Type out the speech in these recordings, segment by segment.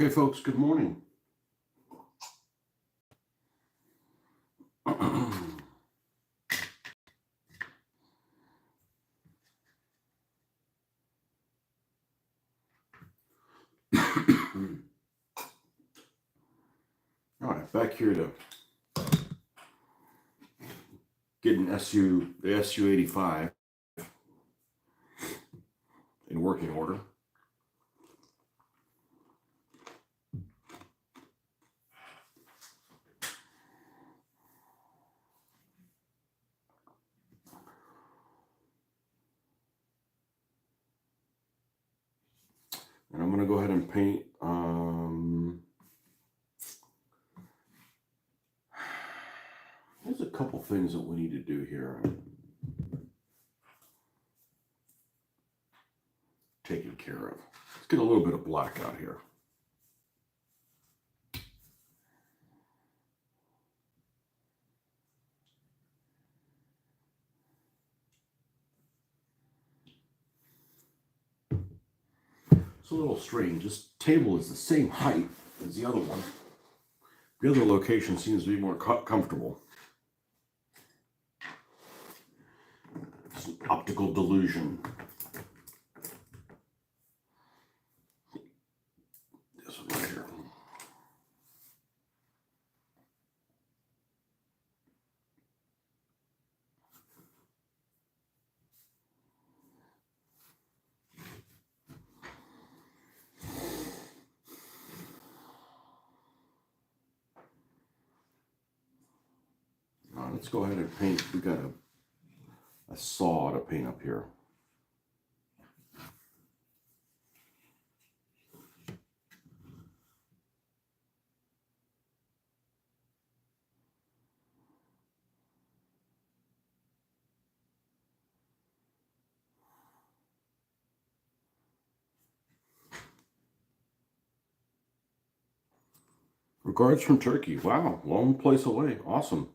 Okay, folks, good morning. All right, back here to getting the SU-85 in working order. And I'm going to go ahead and paint. There's a couple things that we need to do here. Taken care of. Let's get a little bit of black out here. It's a little strange. This table is the same height as the other one. The other location seems to be more comfortable. It's an optical delusion. This one right here. Let's go ahead and paint. We got a saw to paint up here. Regards from Turkey. Wow, long place away. Awesome.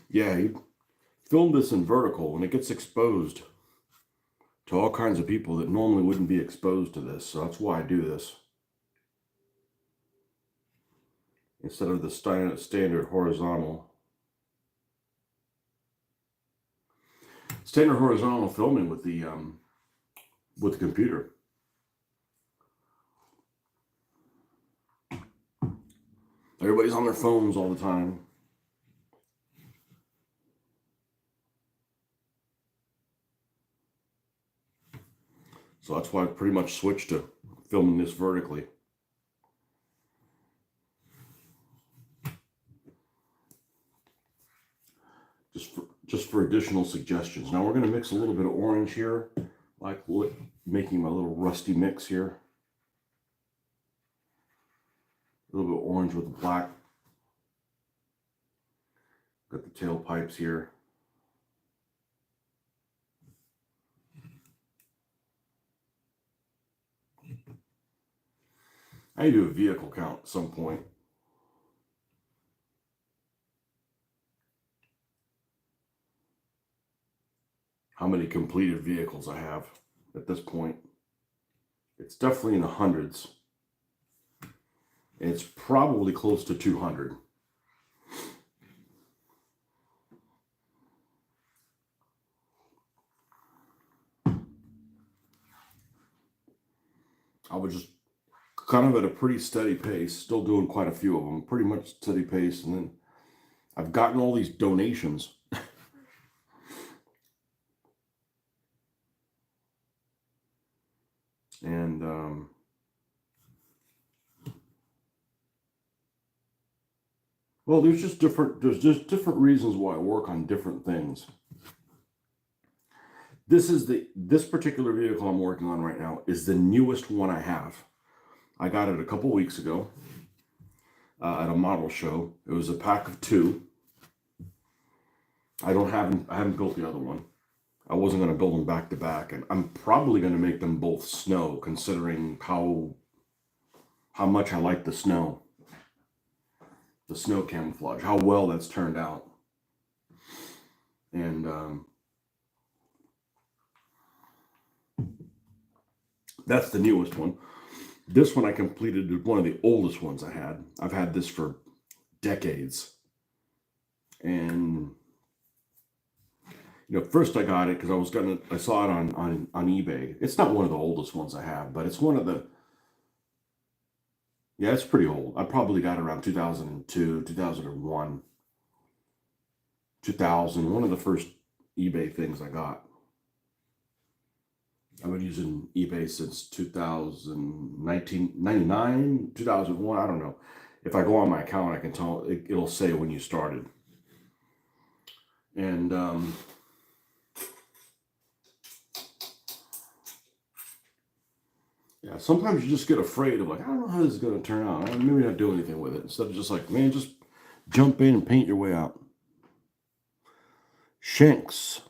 Yeah, he filmed this in vertical and it gets exposed to all kinds of people that normally wouldn't be exposed to this. So that's why I do this. Instead of the standard horizontal. Standard horizontal filming with the computer. Everybody's on their phones all the time. So that's why I pretty much switched to filming this vertically. Just for additional suggestions. Now we're going to mix a little bit of orange here, like making my little rusty mix here. A little bit of orange with the black. Got the tailpipes here. I need to do a vehicle count at some point. How many completed vehicles I have at this point. It's definitely in the hundreds. And it's probably close to 200. I was just kind of at a pretty steady pace, still doing quite a few of them, pretty much steady pace. And then I've gotten all these donations. And well, there's just different reasons why I work on different things. This particular vehicle I'm working on right now is the newest one I have. I got it a couple weeks ago at a model show. It was a pack of 2. I haven't built the other one. I wasn't going to build them back to back, and I'm probably going to make them both snow, considering how much I like the snow. the snow camouflage, how well that's turned out. And that's the newest one. This one I completed one of the oldest ones I had. I've had this for decades. And first I got it because I saw it on eBay. It's not one of the oldest ones I have, but it's one of the, yeah, it's pretty old. I probably got it around 2002, 2001, 2000, one of the first eBay things I got. I've been using eBay since 1999, 2001. I don't know. If I go on my account, I can tell it'll say when you started. And yeah, sometimes you just get afraid of, like, I don't know how this is going to turn out. Maybe not do anything with it. Instead of just like, man, just jump in and paint your way out. Shanks.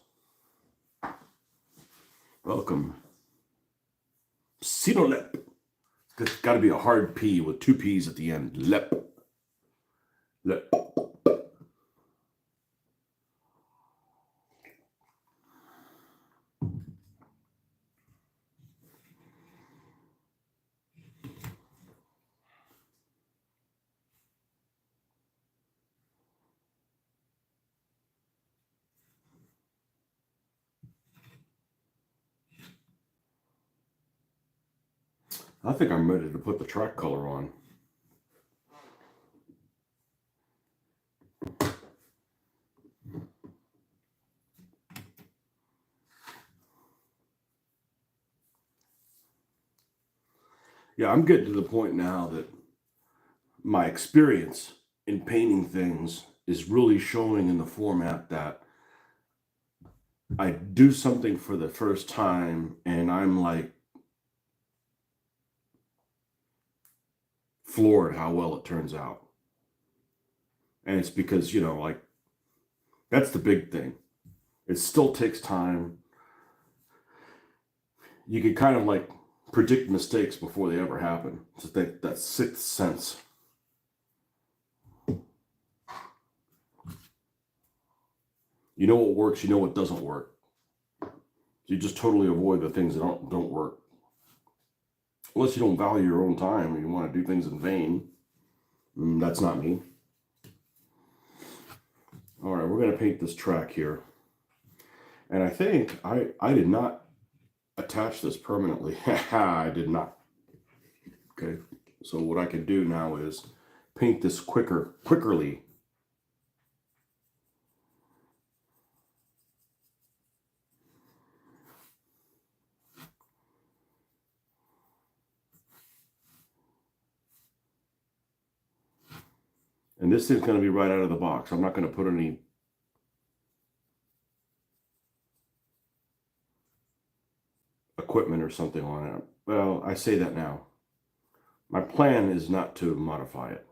Welcome. Sinolep. It's got to be a hard P with two P's at the end. Lep. Lep. I think I'm ready to put the track color on. Yeah, I'm getting to the point now that my experience in painting things is really showing in the format that I do something for the first time and I'm like floored how well it turns out. And it's because, like, that's the big thing. It still takes time. You can kind of like predict mistakes before they ever happen. It's that sixth sense. You know what works, you know what doesn't work. You just totally avoid the things that don't work. Unless you don't value your own time and you want to do things in vain. That's not me. All right, we're going to paint this track here. And I think I did not attach this permanently. I did not. Okay, so what I can do now is paint this quickerly. And this thing's going to be right out of the box. I'm not going to put any equipment or something on it. Well, I say that now. My plan is not to modify it.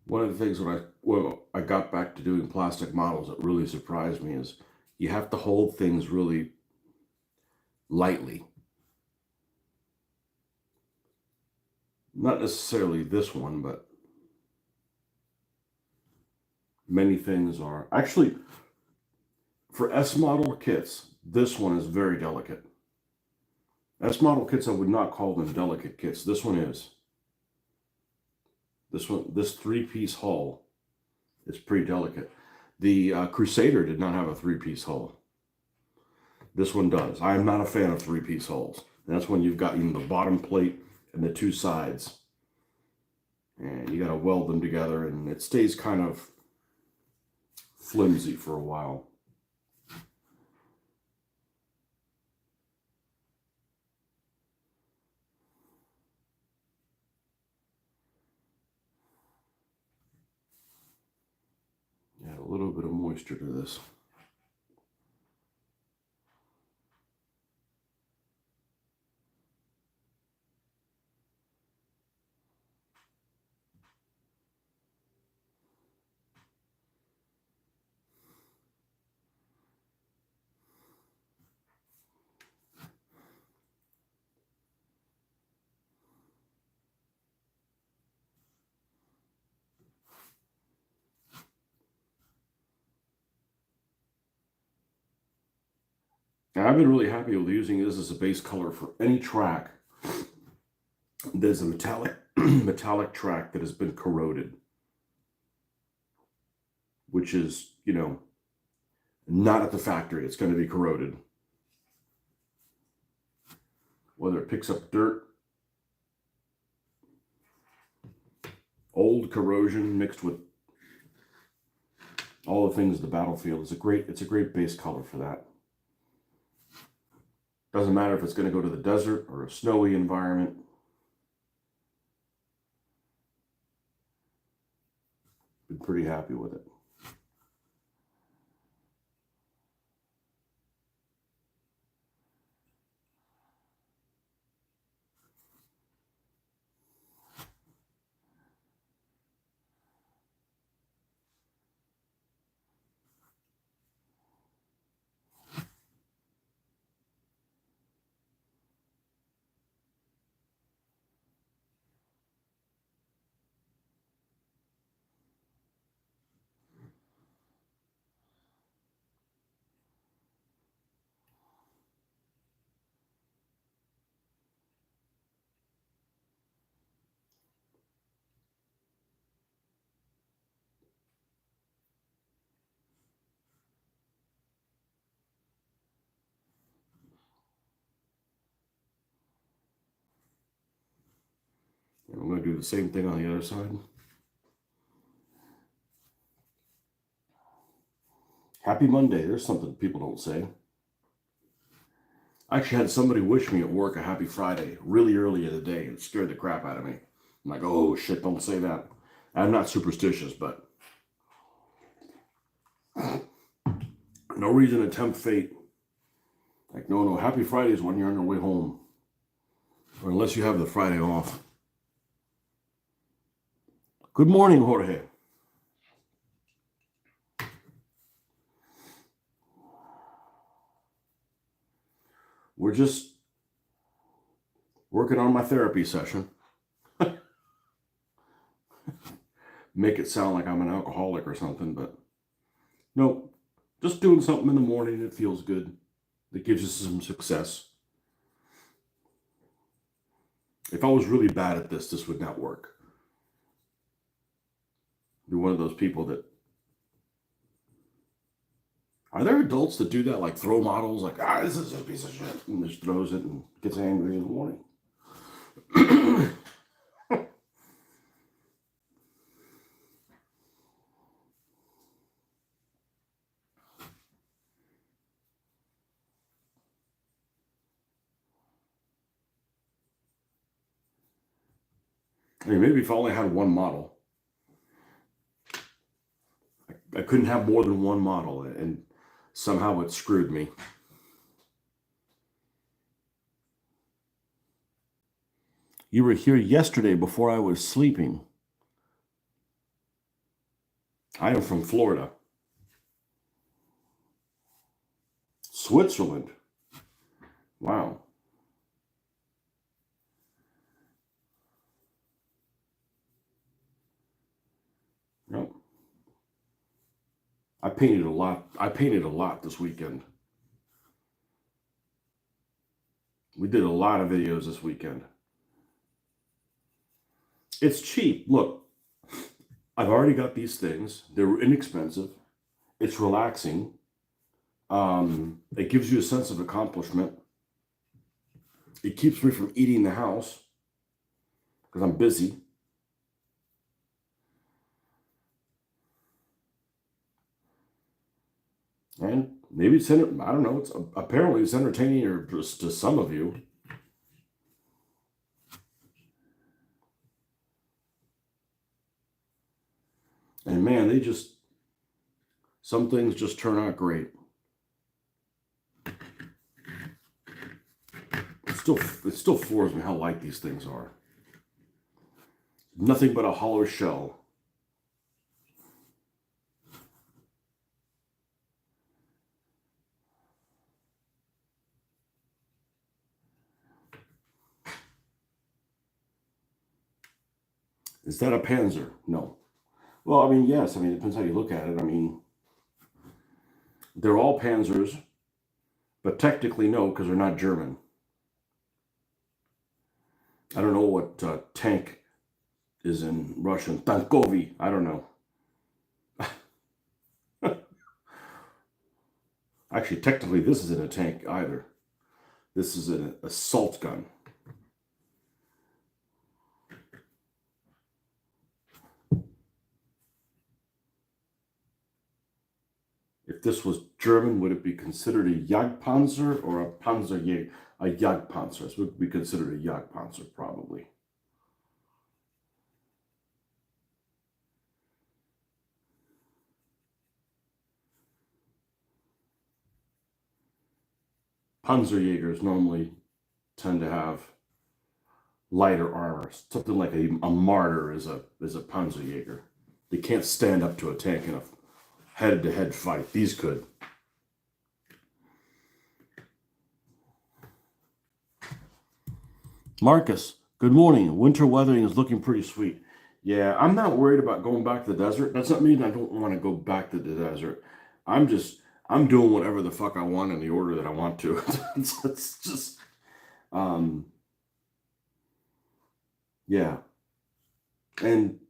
One of the things when I got back to doing plastic models that really surprised me is you have to hold things really lightly. Not necessarily this one, but many things are. Actually, For S model kits, this one is very delicate. S model kits, I would not call them delicate kits. This one is. This three-piece hull is pretty delicate. The Crusader did not have a three-piece hull. This one does. I am not a fan of three-piece hulls. That's when you've got the bottom plate and the two sides. And you got to weld them together, and it stays kind of flimsy for a while. Add a little bit of moisture to this. And I've been really happy with using this as a base color for any track. There's a metallic track that has been corroded, which is, not at the factory. It's going to be corroded. Whether it picks up dirt, old corrosion mixed with all the things of the battlefield, it's a great base color for that. Doesn't matter if it's going to go to the desert or a snowy environment. Been pretty happy with it. And I'm going to do the same thing on the other side. Happy Monday. There's something people don't say. I actually had somebody wish me at work a happy Friday really early in the day. It scared the crap out of me. I'm like, oh shit, don't say that. I'm not superstitious, but no reason to tempt fate. Like, no, happy Friday is when you're on your way home. Or unless you have the Friday off. Good morning, Jorge. We're just working on my therapy session. Make it sound like I'm an alcoholic or something, but no, just doing something in the morning that feels good, that gives us some success. If I was really bad at this would not work. Be one of those people that... Are there adults that do that, like throw models, like, this is a piece of shit, and just throws it and gets angry in the morning? I mean, maybe if I only had one model. I couldn't have more than one model, and somehow it screwed me. You were here yesterday before I was sleeping. I am from Florida. Switzerland. Wow. Yep. I painted a lot. I painted a lot this weekend. We did a lot of videos this weekend. It's cheap. Look, I've already got these things. They're inexpensive. It's relaxing. It gives you a sense of accomplishment. It keeps me from eating the house because I'm busy. And maybe it's, I don't know, it's apparently it's entertaining or just to some of you. And man, some things just turn out great. It still floors me how light these things are. Nothing but a hollow shell. Is that a Panzer? No. Well, I mean, yes. I mean, it depends how you look at it. I mean, they're all Panzers, but technically no, because they're not German. I don't know what tank is in Russian. Tankovi. I don't know. Actually, technically, this isn't a tank either. This is an assault gun. If this was German, would it be considered a Jagdpanzer or a Panzerjäger? A Jagdpanzer. This would be considered a Jagdpanzer, probably. Panzerjägers normally tend to have lighter armor. Something like a martyr is a Panzerjäger. They can't stand up to a tank in a head-to-head fight. These could. Marcus, good morning. Winter weathering is looking pretty sweet. Yeah, I'm not worried about going back to the desert. That's not mean I don't want to go back to the desert. I'm doing whatever the fuck I want in the order that I want to. It's just, yeah. And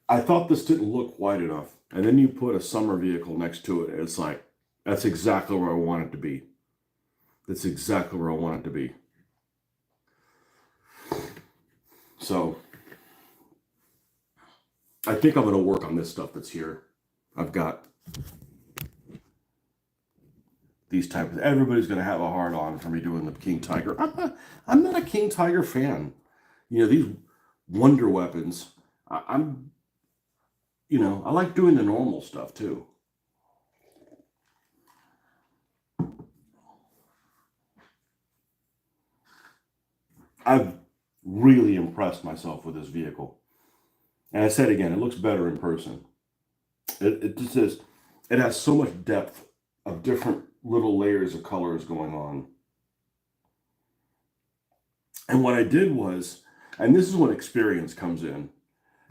I thought this didn't look white enough. And then you put a summer vehicle next to it. And it's like, that's exactly where I want it to be. That's exactly where I want it to be. So I think I'm going to work on this stuff that's here. I've got these type of, everybody's going to have a hard on for me doing the King Tiger. I'm not a King Tiger fan. You know, these wonder weapons, I'm, you know, I like doing the normal stuff too. I've really impressed myself with this vehicle. And I said again, it looks better in person. It just is, it has so much depth of different little layers of colors going on. And what I did was, and this is when experience comes in,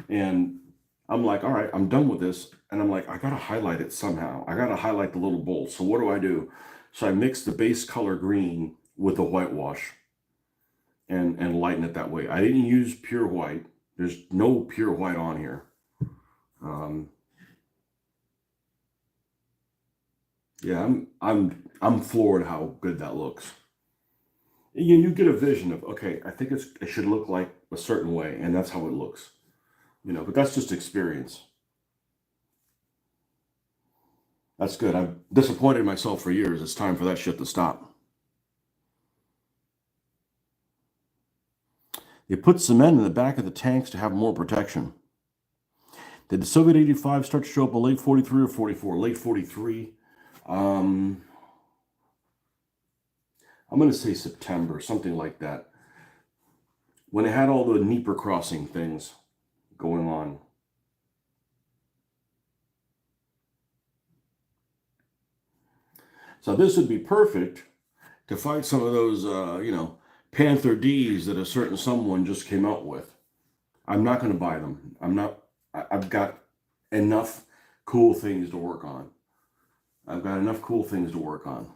and I'm like, all right, I'm done with this. And I'm like, I got to highlight it somehow. I got to highlight the little bolts. So what do? So I mixed the base color green with the whitewash and lighten it that way. I didn't use pure white. There's no pure white on here. Yeah, I'm floored how good that looks. You get a vision of, okay, I think it should look like a certain way, and that's how it looks. You know, but that's just experience. That's good. I've disappointed myself for years. It's time for that shit to stop. They put cement in the back of the tanks to have more protection. Did the Soviet 85 start to show up in late 43 or 44? Late 43. I'm going to say September, something like that. When it had all the Dnieper crossing things going on. So this would be perfect to fight some of those, you know, Panther Ds that a certain someone just came out with. I'm not going to buy them. I've got enough cool things to work on. I've got enough cool things to work on.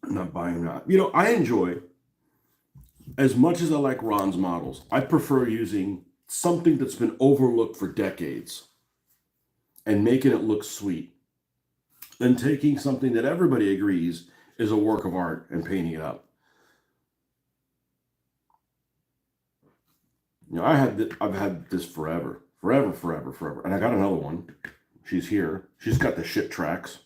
I'm not buying that. You know, I enjoy, as much as I like Ron's models, I prefer using something that's been overlooked for decades and making it look sweet than taking something that everybody agrees is a work of art and painting it up. You know, I've had this forever, and I got another one. She's here. She's got the shit tracks.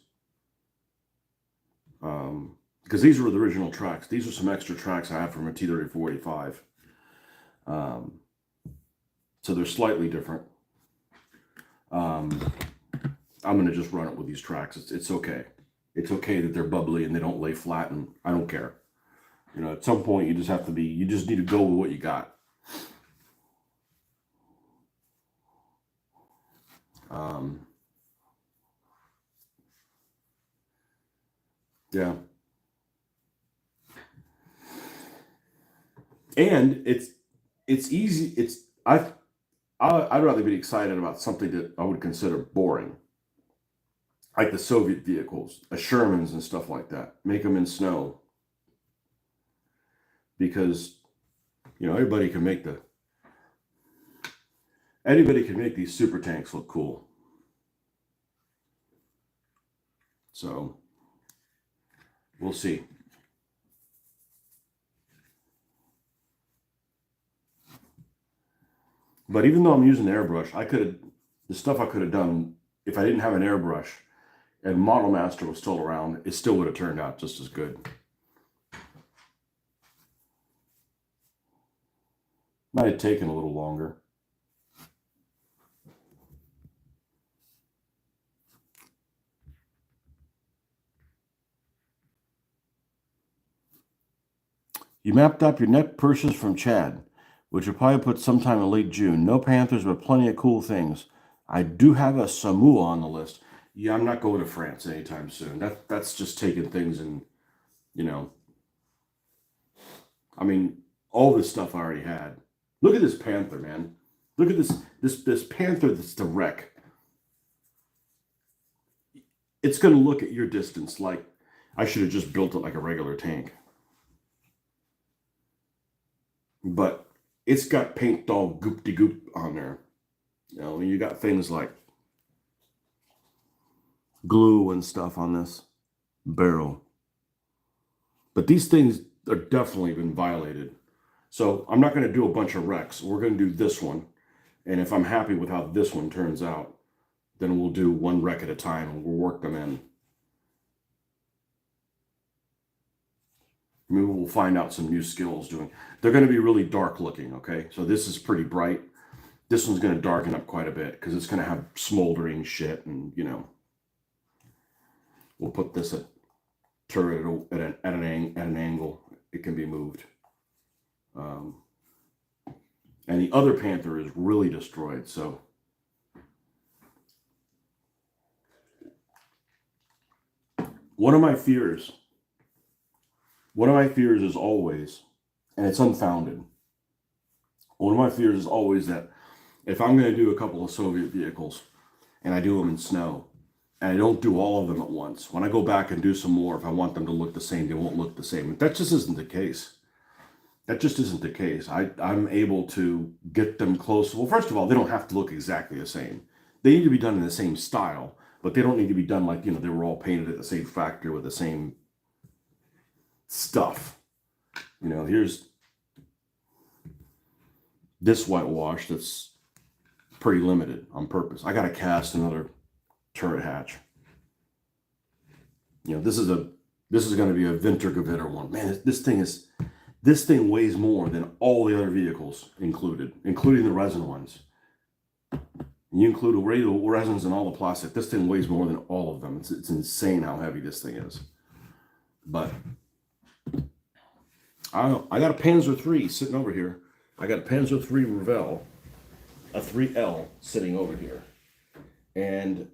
Because these were the original tracks. These are some extra tracks I have from a T-3485. So they're slightly different. I'm going to just run it with these tracks. It's okay. It's okay that they're bubbly and they don't lay flat, and I don't care. You know, at some point you just need to go with what you got. Yeah. And it's easy. I'd rather be excited about something that I would consider boring, like the Soviet vehicles, the Shermans and stuff like that. Make them in snow, because you know anybody can make these super tanks look cool. So we'll see. But even though I'm using airbrush, the stuff I could have done if I didn't have an airbrush and Model Master was still around, it still would have turned out just as good. Might have taken a little longer. You mapped up your net purchase from Chad, which will probably put sometime in late June. No Panthers, but plenty of cool things. I do have a Samoa on the list. Yeah, I'm not going to France anytime soon. That's just taking things and, you know, I mean, all this stuff I already had. Look at this Panther, man. Look at this Panther that's the wreck. It's going to look at your distance like I should have just built it like a regular tank. But it's got paint all goop-de-goop on there. You know, you got things like glue and stuff on this barrel. But these things are definitely been violated. So I'm not going to do a bunch of wrecks. We're going to do this one. And if I'm happy with how this one turns out, then we'll do one wreck at a time and we'll work them in. Maybe we'll find out some new skills doing. They're going to be really dark looking, okay? So this is pretty bright. This one's going to darken up quite a bit because it's going to have smoldering shit, and you know, we'll put this turret at an angle. It can be moved. And the other Panther is really destroyed. So one of my fears is always, and it's unfounded, one of my fears is always that if I'm going to do a couple of Soviet vehicles and I do them in snow and I don't do all of them at once, when I go back and do some more, if I want them to look the same, they won't look the same. That just isn't the case. That just isn't the case. I'm able to get them close. Well, first of all, they don't have to look exactly the same. They need to be done in the same style, but they don't need to be done like, you know, they were all painted at the same factory with the same stuff. You know, here's this whitewash that's pretty limited on purpose. I got to cast another turret hatch. You know, this is going to be a Wintergewitter one. Man, this thing weighs more than all the other vehicles including the resin ones. You include resins and all the plastic. This thing weighs more than all of them. It's insane how heavy this thing is. But I got a Panzer III sitting over here. I got a Panzer III Revell, a 3L sitting over here. And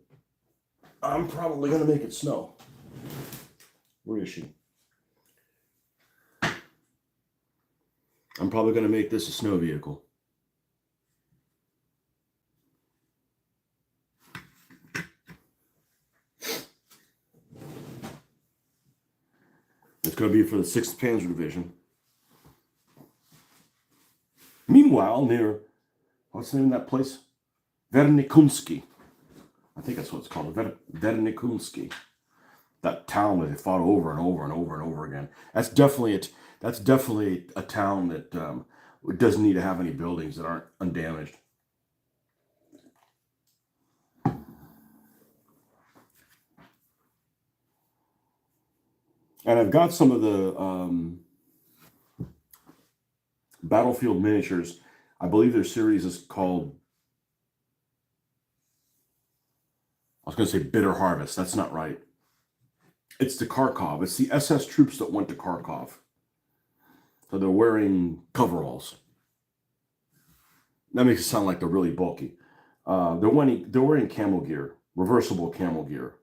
I'm probably going to make it snow. Where is she? I'm probably going to make this a snow vehicle. It's going to be for the 6th Panzer Division. Meanwhile, near, what's the name of that place? Vernikunski. I think that's what it's called. Vernikunski. That town that they fought over and over and over and over again. That's definitely a town that doesn't need to have any buildings that aren't undamaged. And I've got some of the battlefield miniatures. I believe their series is called, I was going to say Bitter Harvest. That's not right. It's the Kharkov. It's the SS troops that went to Kharkov. So they're wearing coveralls. That makes it sound like they're really bulky. They're wearing camel gear, reversible camel gear.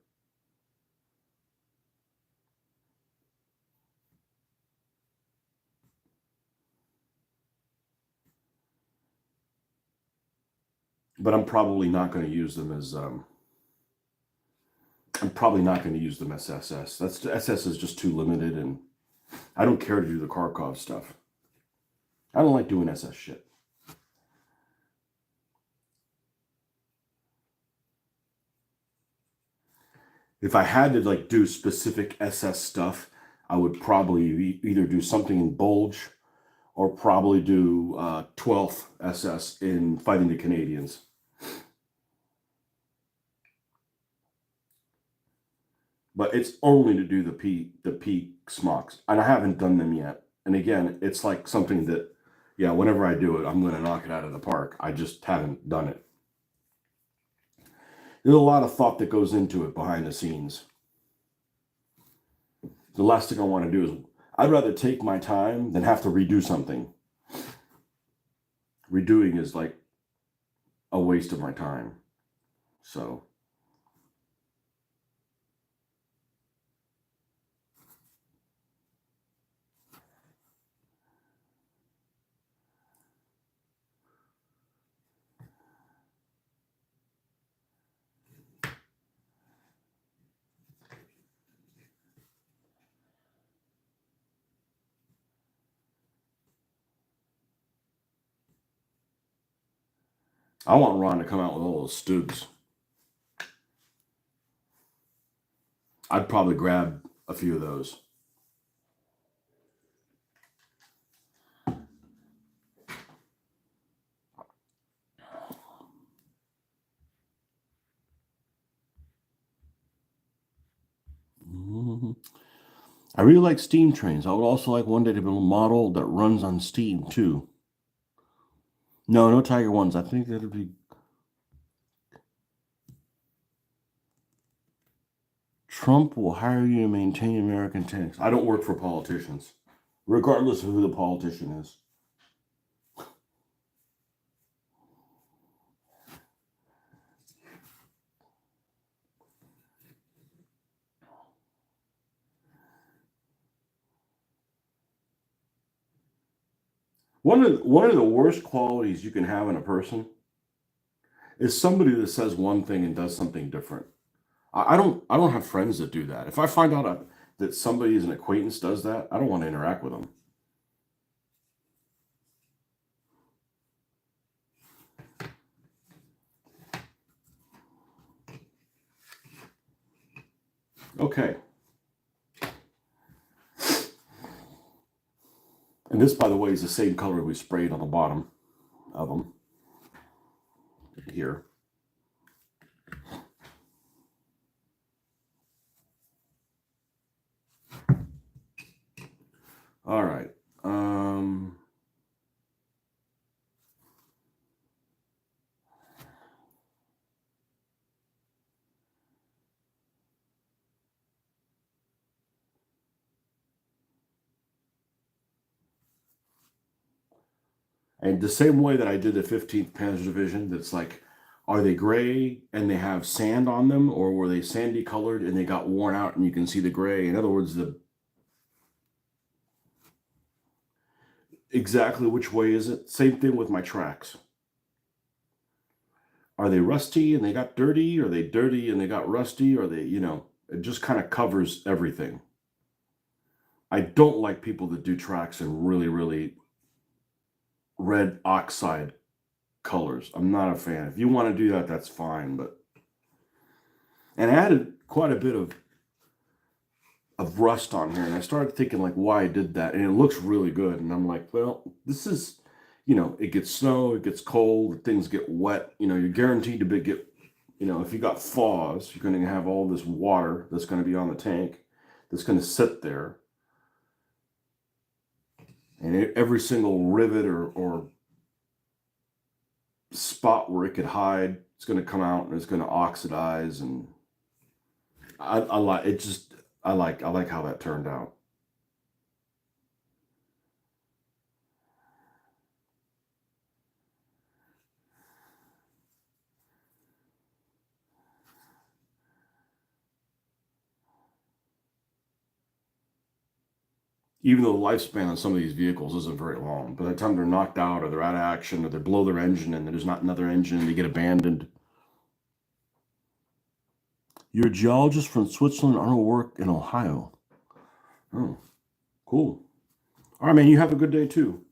But I'm probably not going to use them as SS. SS is just too limited, and I don't care to do the Kharkov stuff. I don't like doing SS shit. If I had to like do specific SS stuff, I would probably either do something in Bulge or probably do 12th SS in fighting the Canadians. But it's only to do the P smocks, and I haven't done them yet. And again, it's like something that, yeah, whenever I do it, I'm going to knock it out of the park. I just haven't done it. There's a lot of thought that goes into it behind the scenes. The last thing I want to do is, I'd rather take my time than have to redo something. Redoing is like a waste of my time. So I want Ron to come out with all those Stoogs. I'd probably grab a few of those. I really like steam trains. I would also like one day to build a model that runs on steam too. No Tiger ones. I think that'd be. Trump will hire you to maintain American tanks. I don't work for politicians, regardless of who the politician is. One of the worst qualities you can have in a person is somebody that says one thing and does something different. I don't have friends that do that. If I find out that somebody is an acquaintance does that, I don't want to interact with them. Okay. And this, by the way, is the same color we sprayed on the bottom of them here. All right. And the same way that I did the 15th Panzer Division, that's like, are they gray and they have sand on them, or were they sandy colored and they got worn out and you can see the gray? In other words, exactly which way is it? Same thing with my tracks. Are they rusty and they got dirty? Are they dirty and they got rusty? Or they, it just kind of covers everything. I don't like people that do tracks in really, really red oxide colors. I'm not a fan. If you want to do that, that's fine. And I added quite a bit of rust on here, and I started thinking like why I did that, and it looks really good. And I'm like, well, this is, it gets snow, it gets cold, things get wet. You're guaranteed to get, if you got thaws, you're going to have all this water that's going to be on the tank, that's going to sit there, and every single rivet or spot where it could hide, it's going to come out and it's going to oxidize. And I like it. I like how that turned out. Even though the lifespan of some of these vehicles isn't very long, by the time they're knocked out or they're out of action or they blow their engine and there's not another engine and they get abandoned. You're a geologist from Switzerland on work in Ohio. Oh, cool. All right, man, you have a good day too.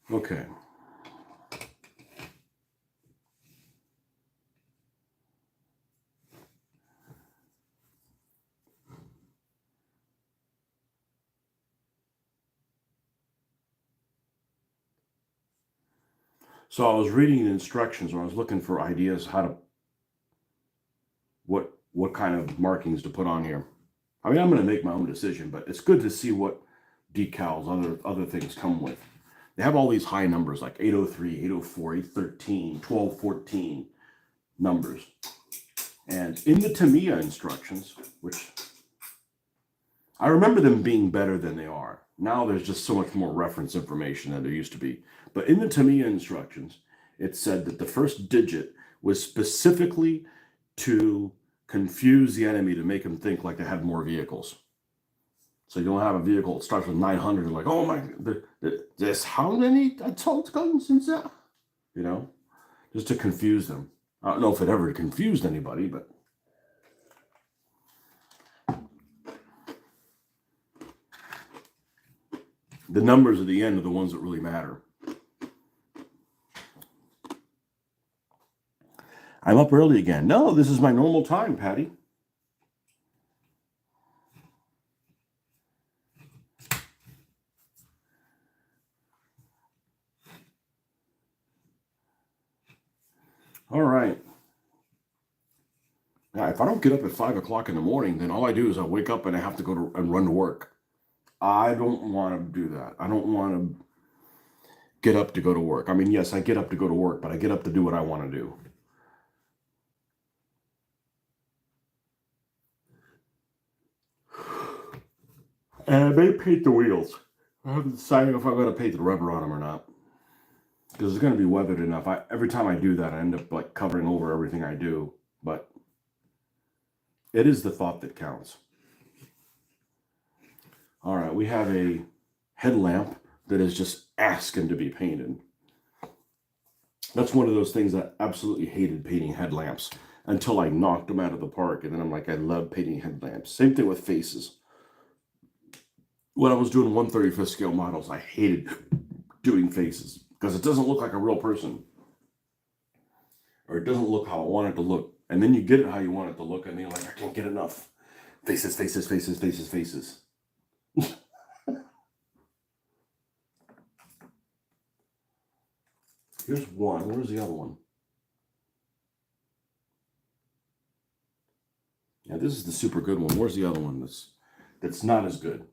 Okay. So I was reading the instructions when I was looking for ideas what kind of markings to put on here. I mean, I'm going to make my own decision, but it's good to see what decals other things come with. They have all these high numbers like 803, 804, 813, 1214 numbers. And in the Tamiya instructions, which I remember them being better than they are. Now there's just so much more reference information than there used to be. But in the Tamiya instructions, it said that the first digit was specifically to confuse the enemy, to make them think like they had more vehicles. So you'll have a vehicle that starts with 900, like, oh my, there's how many assault guns in that? Just to confuse them. I don't know if it ever confused anybody, but the numbers at the end are the ones that really matter. I'm up early again. No, this is my normal time, Patty. All right. Now, if I don't get up at 5 o'clock in the morning, then all I do is I wake up and I have to go and run to work. I don't want to do that. I don't want to get up to go to work. I mean, yes, I get up to go to work, but I get up to do what I want to do. And I may paint the wheels. I haven't decided if I'm going to paint the rubber on them or not, because it's going to be weathered enough. Every time I do that, I end up like covering over everything I do. But it is the thought that counts. All right, we have a headlamp that is just asking to be painted. That's one of those things that I absolutely hated, painting headlamps, until I knocked them out of the park. And then I'm like, I love painting headlamps. Same thing with faces. When I was doing 1/35th scale models, I hated doing faces because it doesn't look like a real person, or it doesn't look how I want it to look. And then you get it how you want it to look, and then you're like, I can't get enough. Faces, faces, faces, faces, faces. Here's one. Where's the other one? Yeah, this is the super good one. Where's the other one that's not as good?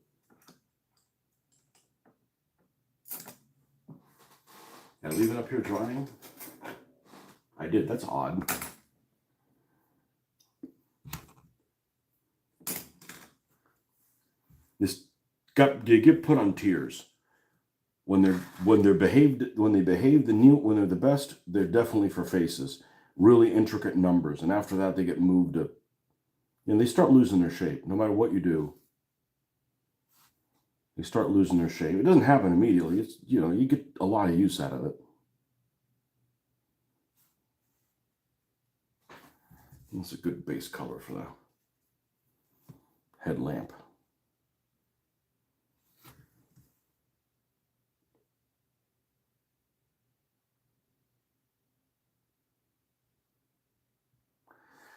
Did I leave it up here drying? I did. That's odd. This You get put on tiers. When they behave when they're the best, they're definitely for faces. Really intricate numbers. And after that they get moved to, and they start losing their shape. No matter what you do, they start losing their shape. It doesn't happen immediately. It's, you get a lot of use out of it. That's a good base color for the headlamp.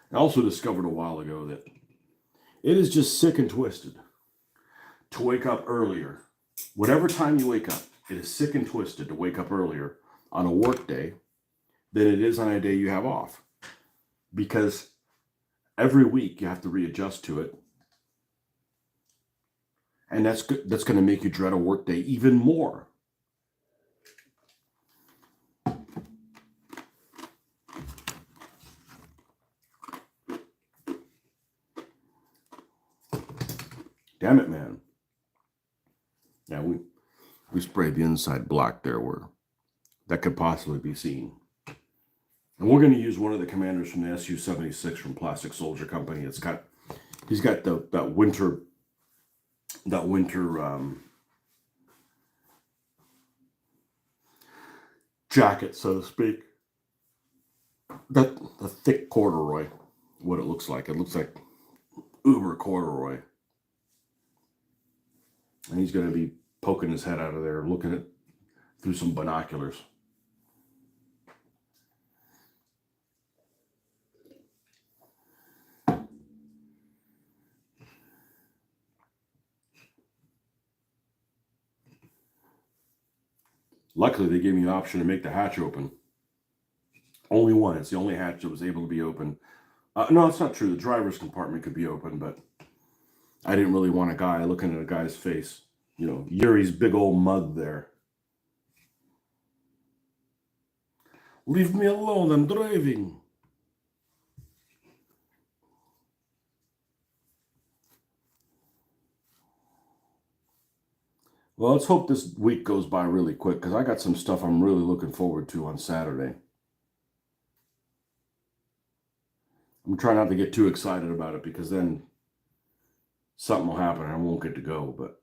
I also discovered a while ago that it is just sick and twisted to wake up earlier. Whatever time you wake up, it is sick and twisted to wake up earlier on a work day than it is on a day you have off. Because every week you have to readjust to it. And that's going to make you dread a work day even more. Damn it, man. Yeah, we sprayed the inside black there where that could possibly be seen. And we're going to use one of the commanders from the Su-76 from Plastic Soldier Company. He's got that winter jacket, so to speak. The thick corduroy, what it looks like. It looks like uber corduroy. And he's going to be poking his head out of there, looking at through some binoculars. Luckily, they gave me the option to make the hatch open. Only one. It's the only hatch that was able to be open. No, it's not true. The driver's compartment could be open, but I didn't really want a guy looking at a guy's face. Yuri's big old mug there. Leave me alone, I'm driving. Well, let's hope this week goes by really quick, because I got some stuff I'm really looking forward to on Saturday. I'm trying not to get too excited about it, because then something will happen and I won't get to go, but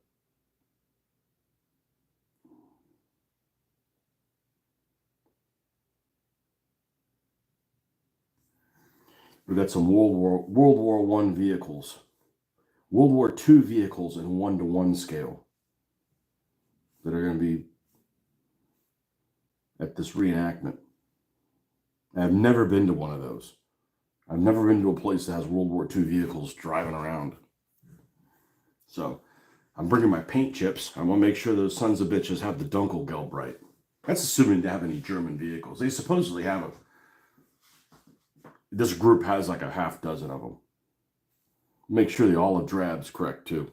we got some World War I vehicles, World War II vehicles in 1-to-1 scale that are going to be at this reenactment. I've never been to one of those. I've never been to a place that has World War II vehicles driving around. So I'm bringing my paint chips. I want to make sure those sons of bitches have the Dunkelgelb right. That's assuming they have any German vehicles. They supposedly have this group has like a half dozen of them. Make sure the olive drab's correct too.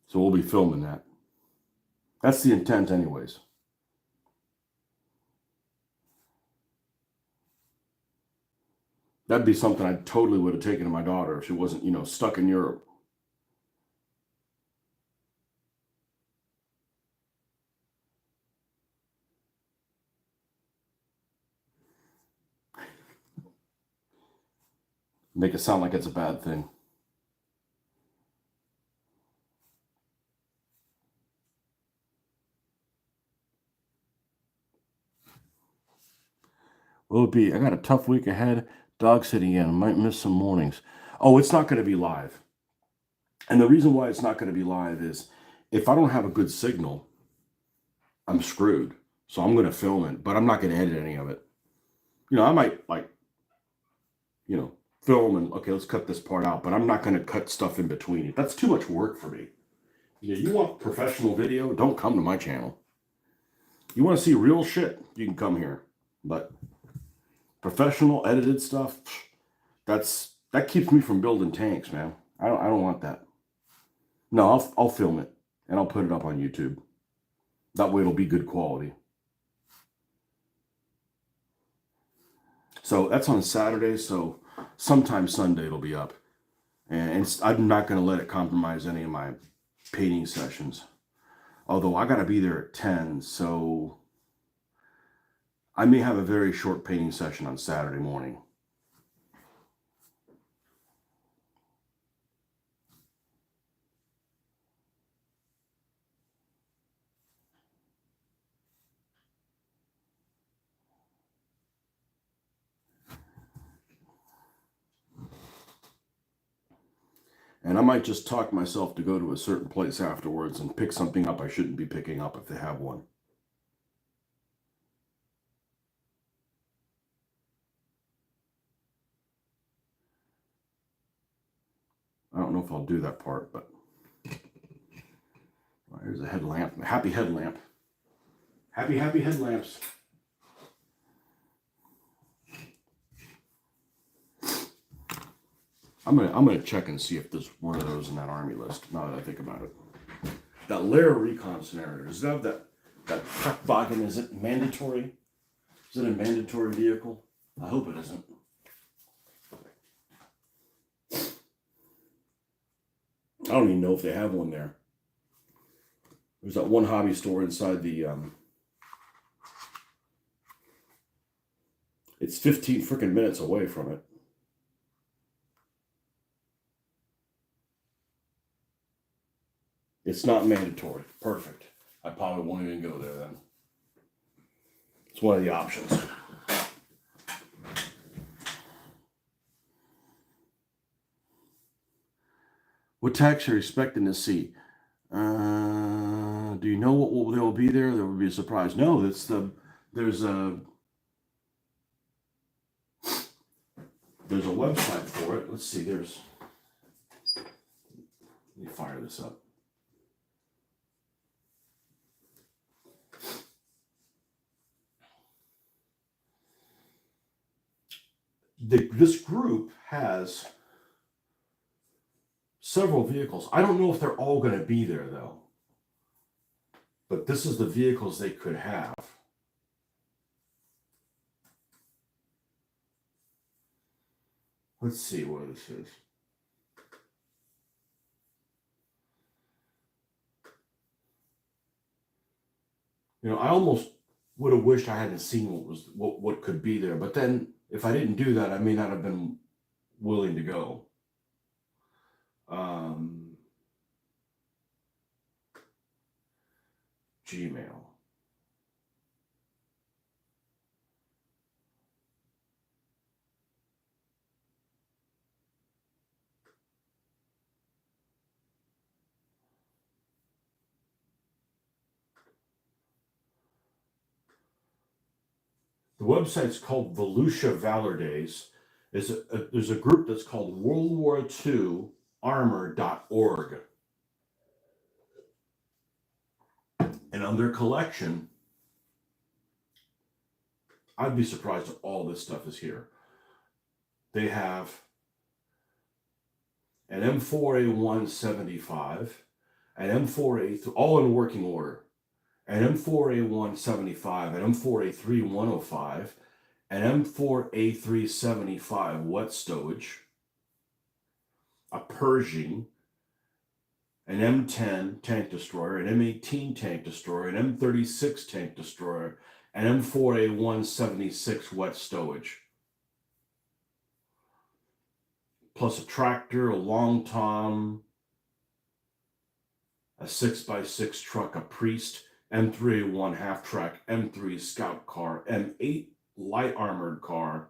So we'll be filming that. That's the intent anyways. That'd be something I totally would have taken to my daughter if she wasn't, stuck in Europe. Make it sound like it's a bad thing. Will it be? I got a tough week ahead. Dog sitting in. Might miss some mornings. Oh, it's not going to be live. And the reason why it's not going to be live is if I don't have a good signal, I'm screwed. So I'm going to film it, but I'm not going to edit any of it. I might film and, okay, let's cut this part out, but I'm not going to cut stuff in between it. That's too much work for me. You want professional video? Don't come to my channel. You want to see real shit? You can come here. But Professional edited stuff, that keeps me from building tanks, man. I don't want that. No, I'll film it and I'll put it up on YouTube. That way it'll be good quality. So that's on Saturday, so sometime Sunday it'll be up. And I'm not going to let it compromise any of my painting sessions. Although I got to be there at 10, so I may have a very short painting session on Saturday morning. And I might just talk myself to go to a certain place afterwards and pick something up I shouldn't be picking up if they have one. I don't know if I'll do that part, but there's a headlamp. Happy headlamp. Happy headlamps. I'm gonna check and see if there's one of those in that Army list. Now that I think about it, that Lair recon scenario, does it have that truck wagon? Is it mandatory? Is it a mandatory vehicle? I hope it isn't. I don't even know if they have one there. There's that one hobby store inside the it's 15 freaking minutes away from it. It's not mandatory. Perfect. I probably won't even go there then. It's one of the options. What tax are you expecting to see? Do you know what they will be there? There will be a surprise. No, there's a website for it. Let's see. Let me fire this up. This group has several vehicles. I don't know if they're all going to be there though. But this is the vehicles they could have. Let's see what this is. You know, I almost would have wished I hadn't seen what could be there. But then if I didn't do that, I may not have been willing to go. Gmail. The website's called Volusia Valor Days. There's a group that's called World War II Armor.org. And on their collection, I'd be surprised if all this stuff is here. They have an M4A175, an M4A, all in working order, an M4A175, an M4A3105, an M4A375 wet stowage, a Pershing, an M10 tank destroyer, an M18 tank destroyer, an M36 tank destroyer, an M4A176 wet stowage, plus a tractor, a long tom, a 6x6 truck, a Priest, M3A1 half-track, M3 scout car, M8 light armored car,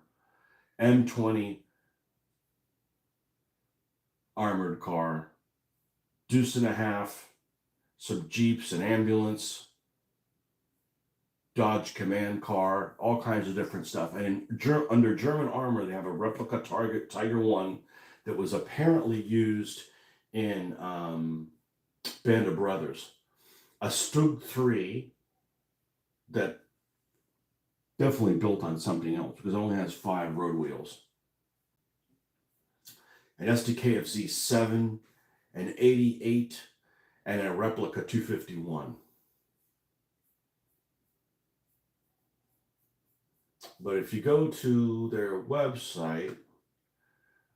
M20 armored car, deuce and a half, some Jeeps, an ambulance, Dodge command car, all kinds of different stuff. And under German armor, they have a replica Target Tiger 1 that was apparently used in Band of Brothers. A Stug 3 that definitely built on something else because it only has 5 road wheels. An SDKFZ 7, an 88, and a replica 251. But if you go to their website,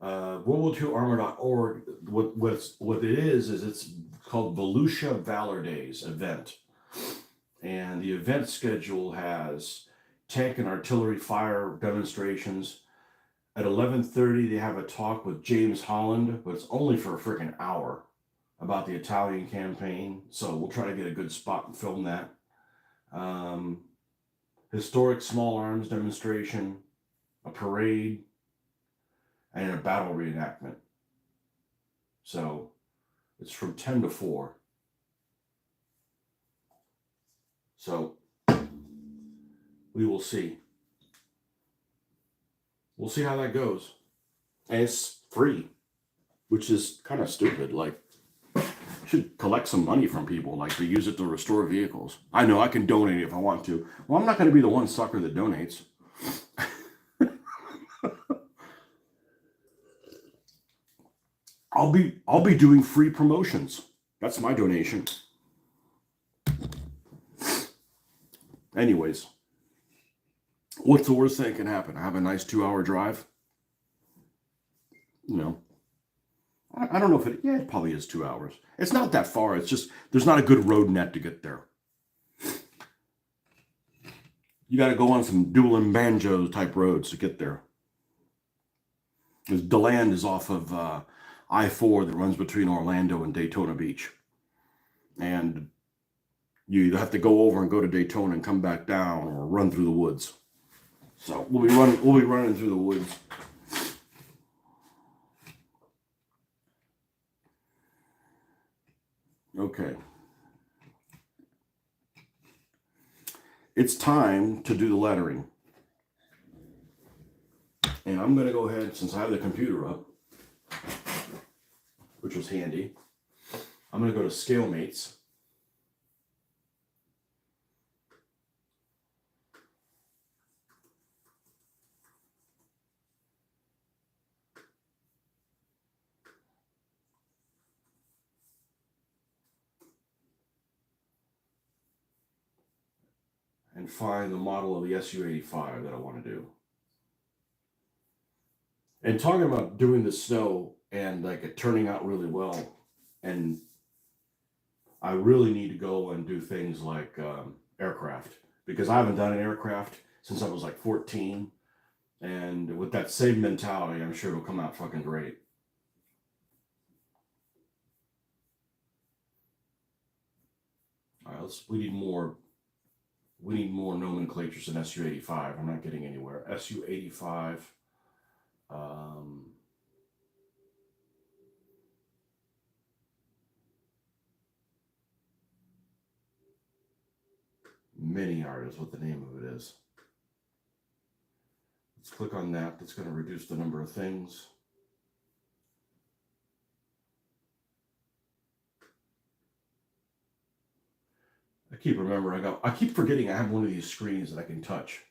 WorldWar2Armor.org, what it is it's called Volusia Valor Days event. And the event schedule has tank and artillery fire demonstrations. At 11:30, they have a talk with James Holland, but it's only for a freaking hour about the Italian campaign. So we'll try to get a good spot and film that. Historic small arms demonstration, a parade, and a battle reenactment. So it's from 10 to 4. So we will see. We'll see how that goes. And it's free, which is kind of stupid. Like, should collect some money from people, like to use it to restore vehicles. I know I can donate if I want to. Well, I'm not going to be the one sucker that donates. I'll be doing free promotions. That's my donation. Anyways, what's the worst thing that can happen? I have a nice 2-hour drive. You know, I don't know if it probably is 2 hours. It's not that far. It's just there's not a good road net to get there. You got to go on some dueling banjo type roads to get there. Because DeLand is off of I-4 that runs between Orlando and Daytona Beach. And you either have to go over and go to Daytona and come back down or run through the woods. So we'll be running through the woods. Okay. It's time to do the lettering. And I'm going to go ahead, since I have the computer up, which was handy, I'm going to go to ScaleMates. And find the model of the SU-85 that I want to do. And talking about doing the snow and like it turning out really well, and I really need to go and do things like aircraft, because I haven't done an aircraft since I was like 14, and with that same mentality, I'm sure it'll come out fucking great. All right, we need more nomenclatures than SU-85. I'm not getting anywhere. SU-85. Mini art is what the name of it is. Let's click on that. That's going to reduce the number of things. I keep forgetting I have one of these screens that I can touch.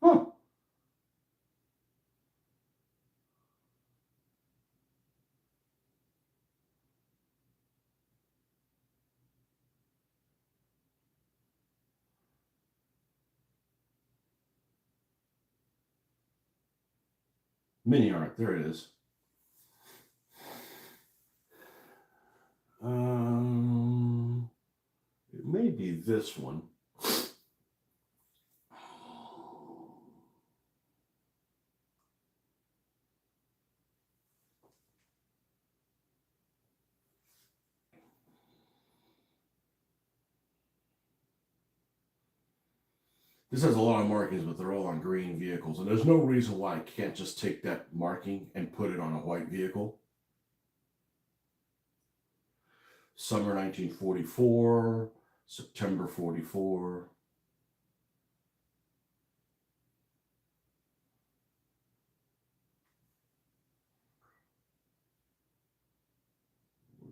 Huh. Mini art, there it is. It may be this one. This has a lot of markings, but they're all on green vehicles. And there's no reason why I can't just take that marking and put it on a white vehicle. Summer 1944, September 44.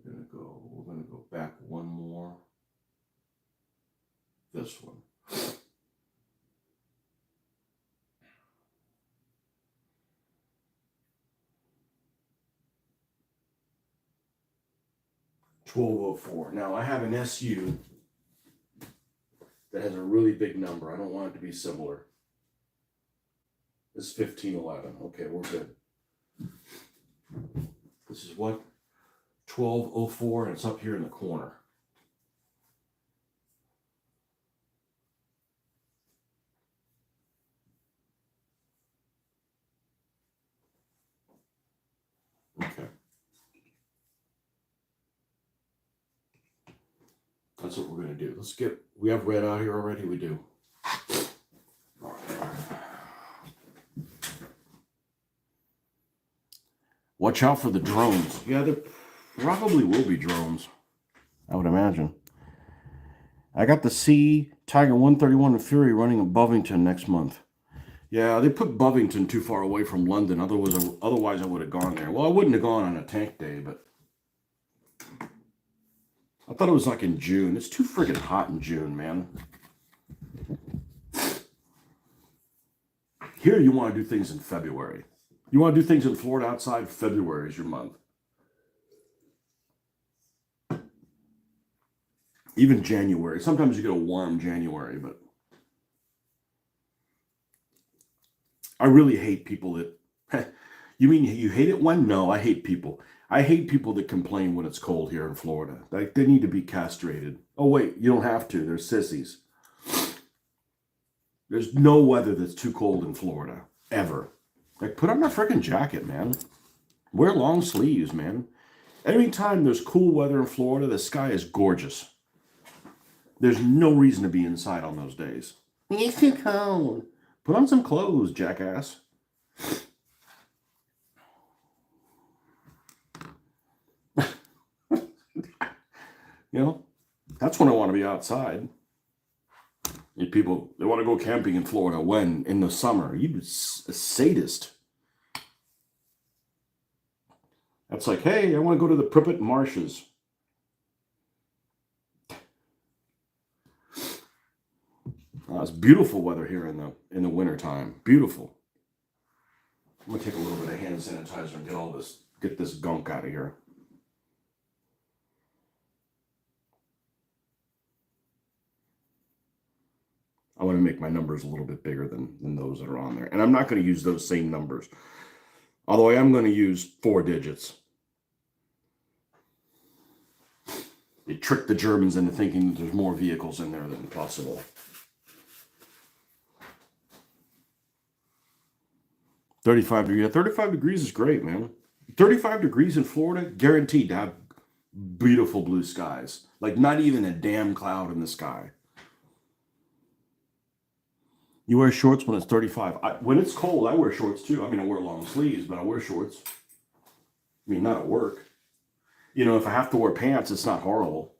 We're gonna go back one more. This one. $12.04. Now I have an SU that has a really big number. I don't want it to be similar. This is 1511. Okay, we're good. This is what? 1204, and it's up here in the corner. Okay. That's what we're going to do. We have red out here already? We do. Watch out for the drones. Yeah, there probably will be drones, I would imagine. I got the C Tiger 131 and Fury running at Bovington next month. Yeah, they put Bovington too far away from London. Otherwise I would have gone there. Well, I wouldn't have gone on a tank day, but I thought it was like in June. It's too freaking hot in June, man. Here you want to do things in February. You want to do things in Florida outside, February is your month. Even January. Sometimes you get a warm January, but I really hate people that... You mean you hate it when? No, I hate people. I hate people that complain when it's cold here in Florida. Like, they need to be castrated. Oh, wait, you don't have to. They're sissies. There's no weather that's too cold in Florida, ever. Like, put on a freaking jacket, man. Wear long sleeves, man. Anytime there's cool weather in Florida, the sky is gorgeous. There's no reason to be inside on those days. It's too cold. Put on some clothes, jackass. You know, that's when I want to be outside. People, they want to go camping in Florida. When? In the summer. You're a sadist. That's like, hey, I want to go to the Pripyat marshes. It's beautiful weather here in the wintertime. Beautiful. I'm gonna take a little bit of hand sanitizer and get this gunk out of here. I want to make my numbers a little bit bigger than those that are on there. And I'm not going to use those same numbers. Although I am going to use 4 digits. They tricked the Germans into thinking that there's more vehicles in there than possible. 35 degrees. Yeah, 35 degrees is great, man. 35 degrees in Florida, guaranteed to have beautiful blue skies. Like, not even a damn cloud in the sky. You wear shorts when it's 35. When it's cold, I wear shorts too. I mean, I wear long sleeves, but I wear shorts. I mean, not at work. You know, if I have to wear pants, it's not horrible.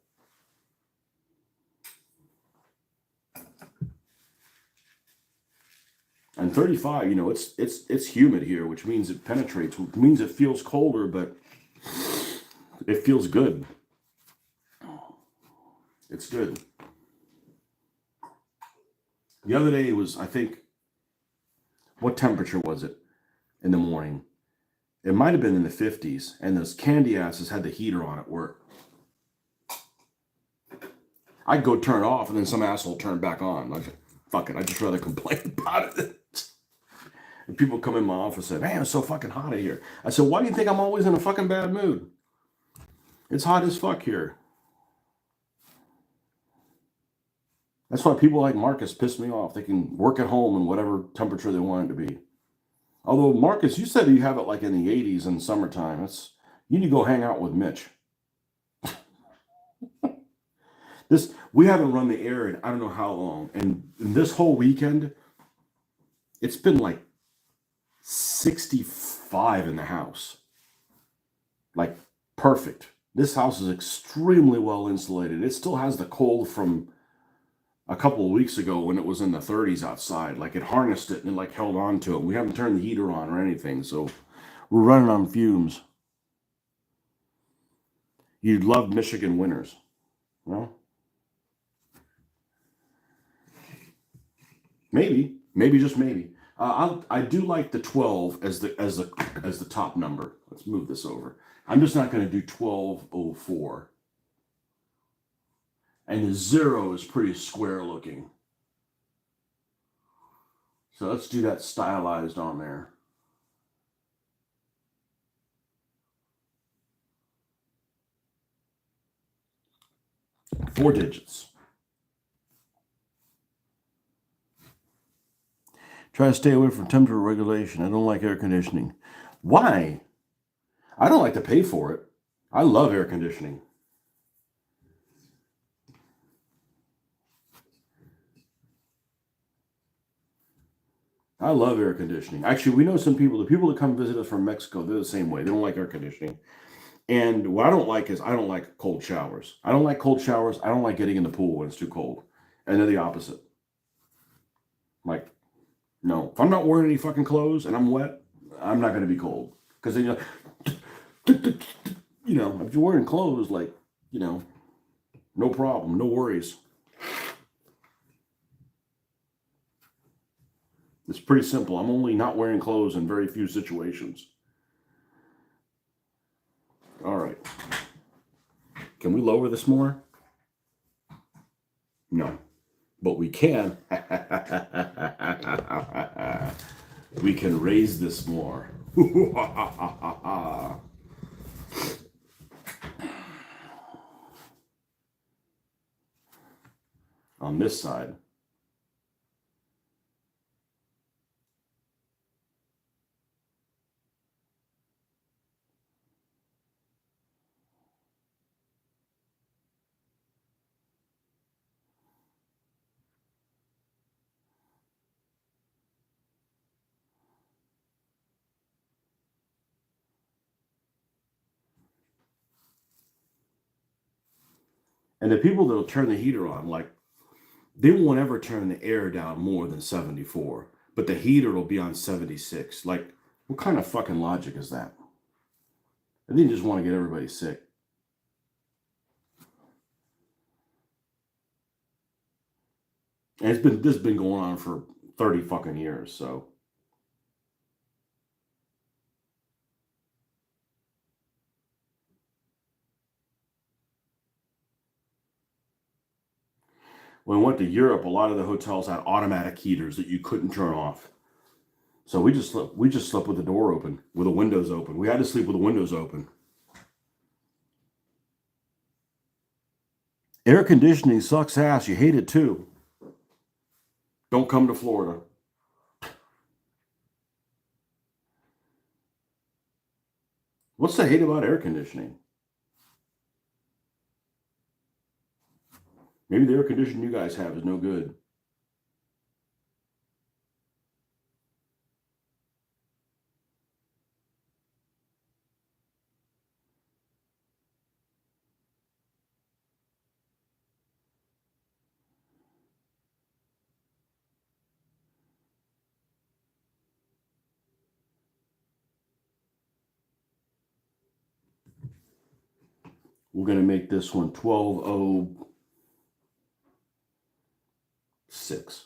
And 35, you know, it's humid here, which means it penetrates, which means it feels colder, but it feels good. It's good. The other day was, I think, what temperature was it in the morning? It might have been in the 50s, and those candy asses had the heater on at work. I'd go turn it off, and then some asshole turned back on. Like, fuck it, I'd just rather complain about it. And people come in my office and say, man, it's so fucking hot in here. I said, why do you think I'm always in a fucking bad mood? It's hot as fuck here. That's why people like Marcus piss me off. They can work at home in whatever temperature they want it to be. Although, Marcus, you said you have it like in the 80s in summertime. You need to go hang out with Mitch. We haven't run the air in I don't know how long. And this whole weekend, it's been like 65 in the house. Like, perfect. This house is extremely well insulated. It still has the cold from a couple of weeks ago when it was in the 30s outside. Like it harnessed it and it like held on to it. We haven't turned the heater on or anything, so we're running on fumes. You'd love Michigan winters. Well, maybe just maybe. I do like the 12 as the top number. Let's move this over. I'm just not going to do 1204. And the 0 is pretty square looking. So let's do that stylized on there. Four digits. Try to stay away from temperature regulation. I don't like air conditioning. Why? I don't like to pay for it. I love air conditioning. I love air conditioning. Actually, we know some people, the people that come visit us from Mexico, they're the same way. They don't like air conditioning. And what I don't like is I don't like cold showers. I don't like cold showers. I don't like getting in the pool when it's too cold. And they're the opposite. Like, no. If I'm not wearing any fucking clothes and I'm wet, I'm not going to be cold. Because then if you're wearing clothes, like, no problem, no worries. It's pretty simple. I'm only not wearing clothes in very few situations. All right. Can we lower this more? No. But we can. We can raise this more. On this side. And the people that'll turn the heater on, like, they won't ever turn the air down more than 74, but the heater will be on 76. Like, what kind of fucking logic is that? I think you just want to get everybody sick. And this has been going on for 30 fucking years, so. When we went to Europe, a lot of the hotels had automatic heaters that you couldn't turn off. So we just slept with the door open, with the windows open. We had to sleep with the windows open. Air conditioning sucks ass. You hate it too. Don't come to Florida. What's the hate about air conditioning? Maybe the air conditioning you guys have is no good. We're going to make this one 1206.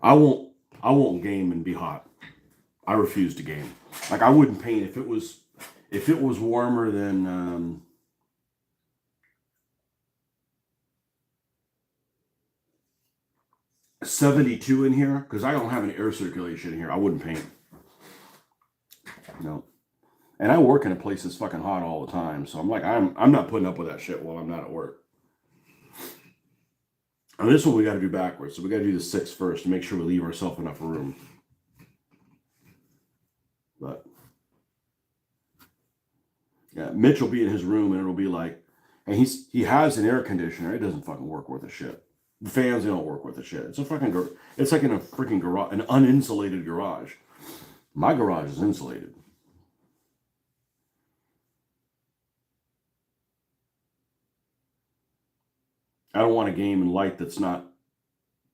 I won't game and be hot. I refuse to game. Like I wouldn't paint if it was warmer than 72 in here, because I don't have any air circulation in here. I wouldn't paint. No. And I work in a place that's fucking hot all the time, so I'm like, I'm not putting up with that shit while I'm not at work. And this one we got to do backwards. So we got to do the 6 first to make sure we leave ourselves enough room. But yeah, Mitch will be in his room and it'll be like, and he has an air conditioner. It doesn't fucking work worth a shit. The fans, they don't work worth a shit. It's a fucking, it's like in a freaking garage, an uninsulated garage. My garage is insulated. I don't want a game in light that's not,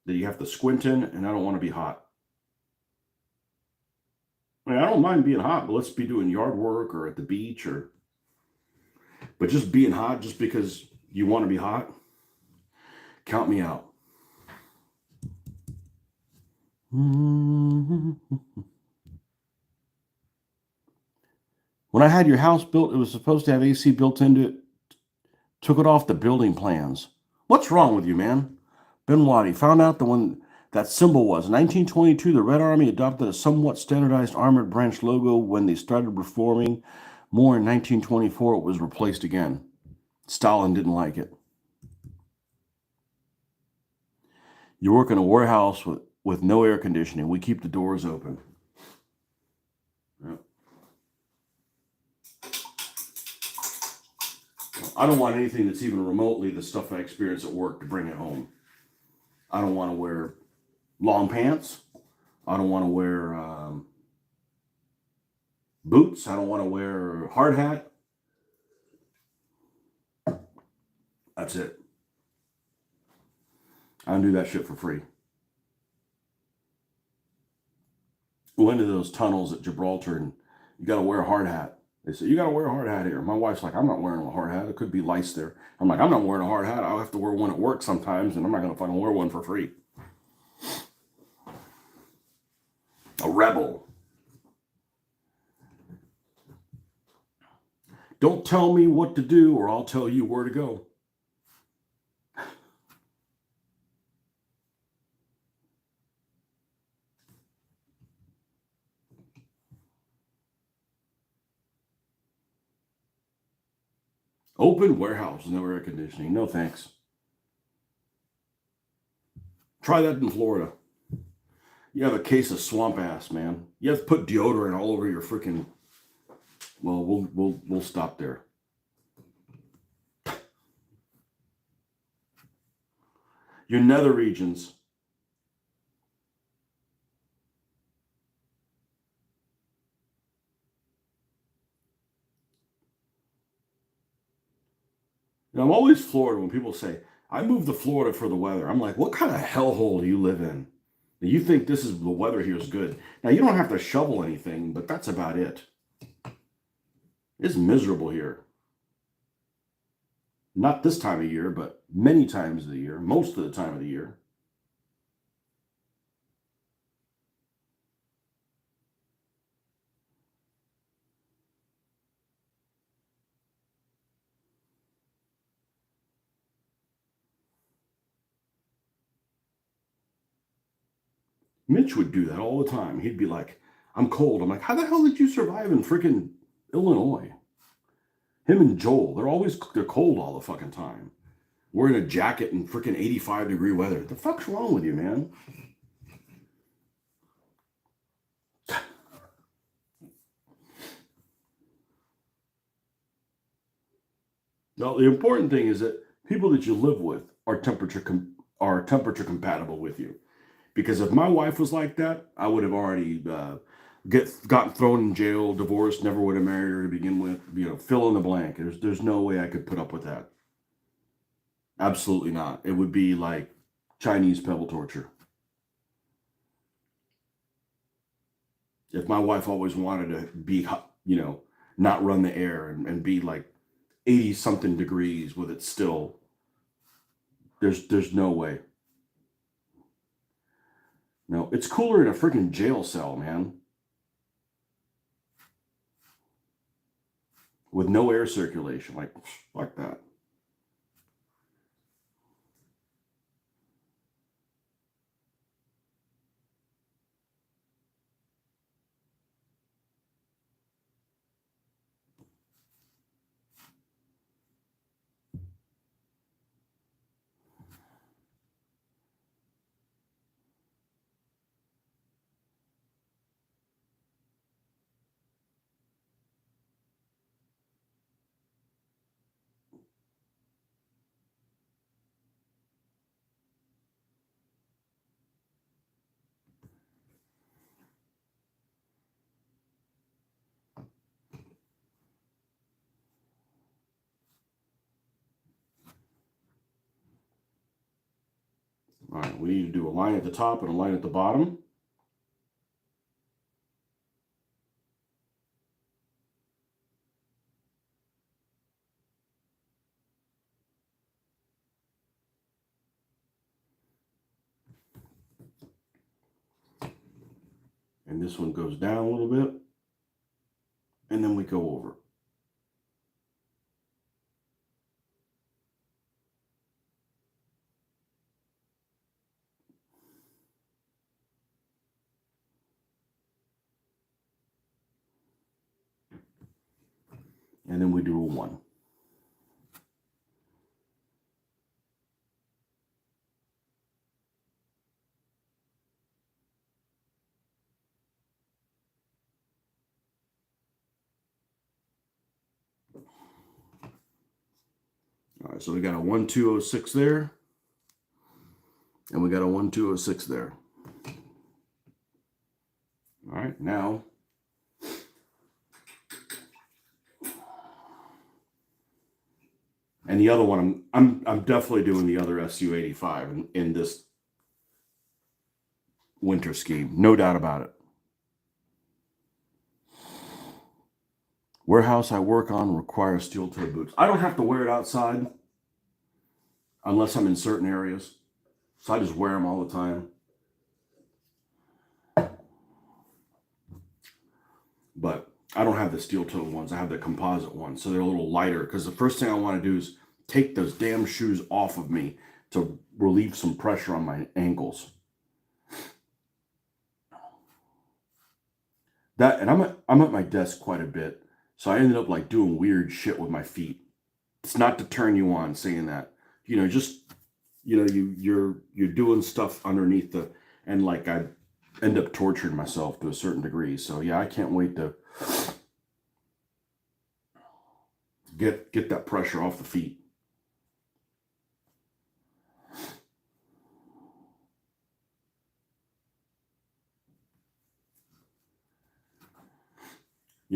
that you have to squint in, and I don't want to be hot. I mean, I don't mind being hot, but let's be doing yard work or at the beach but just being hot just because you want to be hot, count me out. When I had your house built, it was supposed to have AC built into it. Took it off the building plans. What's wrong with you, man? Ben Waddy found out the one that symbol was. In 1922, the Red Army adopted a somewhat standardized armored branch logo when they started reforming. More in 1924, it was replaced again. Stalin didn't like it. You work in a warehouse with no air conditioning. We keep the doors open. Yeah. I don't want anything that's even remotely the stuff I experience at work to bring it home. I don't want to wear long pants. I don't want to wear boots. I don't want to wear a hard hat. That's it. I don't do that shit for free. We went into those tunnels at Gibraltar and you got to wear a hard hat. They said, you got to wear a hard hat here. My wife's like, I'm not wearing a hard hat. It could be lice there. I'm like, I'm not wearing a hard hat. I'll have to wear one at work sometimes, and I'm not going to fucking wear one for free. A rebel. Don't tell me what to do or I'll tell you where to go. Open warehouse, no air conditioning. No thanks. Try that in Florida. You have a case of swamp ass, man. You have to put deodorant all over your freaking. Well, we'll stop there. Your nether regions. I'm always floored when people say, I moved to Florida for the weather. I'm like, what kind of hellhole do you live in? You think this is the weather here is good. Now, you don't have to shovel anything, but that's about it. It's miserable here. Not this time of year, but many times of the year, most of the time of the year. Mitch would do that all the time. He'd be like, I'm cold. I'm like, how the hell did you survive in freaking Illinois? Him and Joel, they're cold all the fucking time. Wearing a jacket in freaking 85-degree weather. What the fuck's wrong with you, man? No, the important thing is that people that you live with are temperature compatible with you. Because if my wife was like that, I would have already gotten thrown in jail, divorced, never would have married her to begin with. Fill in the blank. There's no way I could put up with that. Absolutely not. It would be like Chinese pebble torture. If my wife always wanted to be, not run the air and be like 80 something degrees with it still, there's no way. No, it's cooler in a freaking jail cell, man. With no air circulation, like that. All right, we need to do a line at the top and a line at the bottom. And this one goes down a little bit. And then we go over. And then we do a 1. All right, so we got a 1206 there. And we got a 1206 there. All right, now and the other one, I'm definitely doing the other SU-85 in this winter scheme, no doubt about it. Warehouse I work on requires steel-toed boots. I don't have to wear it outside unless I'm in certain areas, so I just wear them all the time. But I don't have the steel-toed ones. I have the composite ones, so they're a little lighter, because the first thing I want to do is take those damn shoes off of me to relieve some pressure on my ankles. That, and I'm at my desk quite a bit, so I ended up like doing weird shit with my feet. It's not to turn you on saying that, just you're doing stuff underneath and like I end up torturing myself to a certain degree. So yeah, I can't wait to get that pressure off the feet.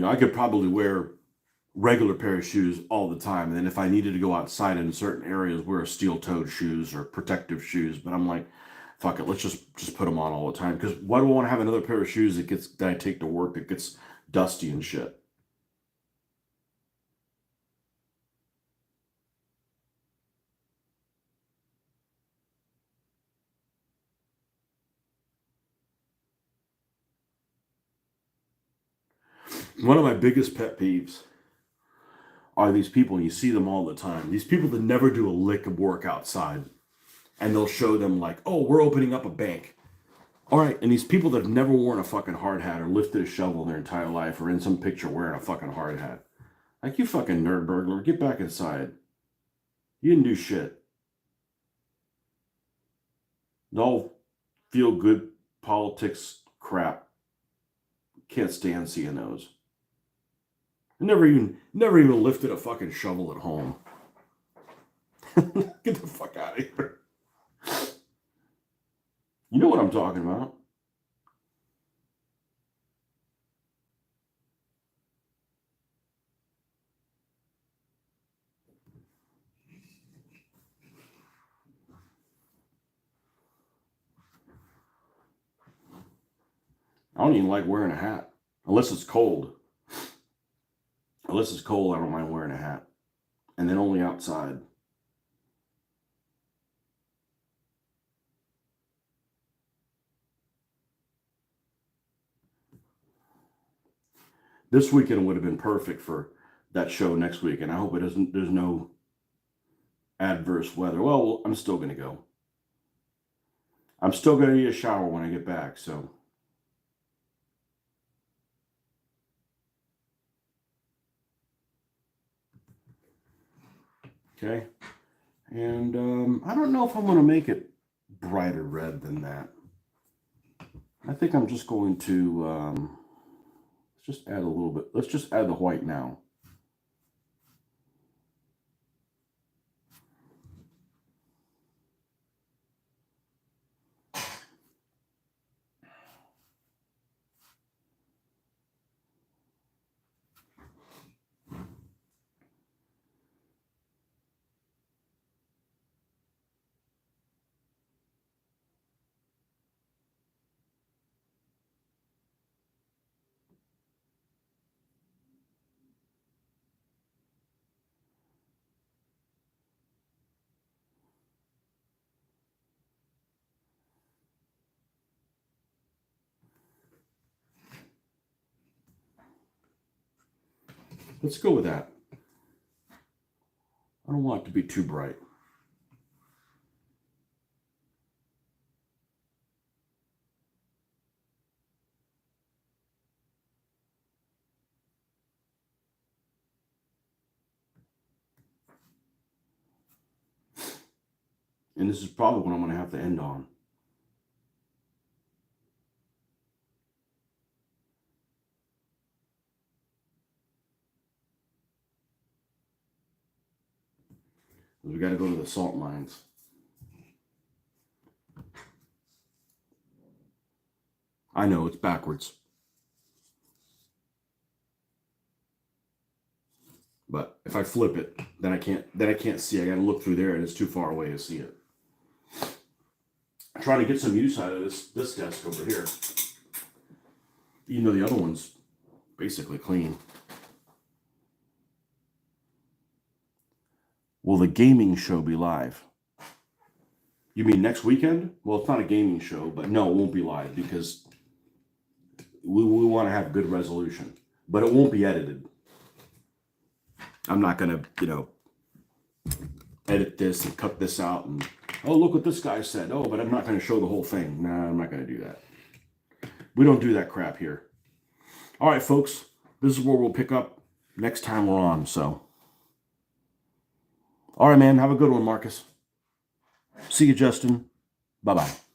I could probably wear regular pair of shoes all the time, and then if I needed to go outside in certain areas, wear steel-toed shoes or protective shoes. But I'm like, fuck it, let's just put them on all the time, because why do I want to have another pair of shoes that I take to work that gets dusty and shit? One of my biggest pet peeves are these people, and you see them all the time. These people that never do a lick of work outside, and they'll show them like, oh, we're opening up a bank. All right, and these people that have never worn a fucking hard hat or lifted a shovel in their entire life, or in some picture wearing a fucking hard hat. Like, you fucking nerd burglar, get back inside. You didn't do shit. It's all feel good politics crap. Can't stand seeing those. Never even lifted a fucking shovel at home. Get the fuck out of here. You know what I'm talking about. I don't even like wearing a hat. Unless it's cold. Unless it's cold, I don't mind wearing a hat. And then only outside. This weekend would have been perfect for that show next week, and I hope there's no adverse weather. Well, I'm still going to go. I'm still going to need a shower when I get back, so. Okay. And I don't know if I'm going to make it brighter red than that. I think I'm just going to, let's just add a little bit. Let's just add the white now. Let's go with that. I don't want it to be too bright. And this is probably what I'm going to have to end on. We got to go to the salt mines. I know it's backwards. But if I flip it, then I can't see. I got to look through there and it's too far away to see it. I'm trying to get some use out of this desk over here. Even though the other one's basically clean. Will the gaming show be live? You mean next weekend? Well, it's not a gaming show, but no, it won't be live because we want to have good resolution. But it won't be edited. I'm not going to, edit this and cut this out and, oh, look what this guy said. Oh, but I'm not going to show the whole thing. Nah, I'm not going to do that. We don't do that crap here. All right, folks, this is where we'll pick up next time we're on, so. All right, man, have a good one, Marcus. See you, Justin. Bye-bye.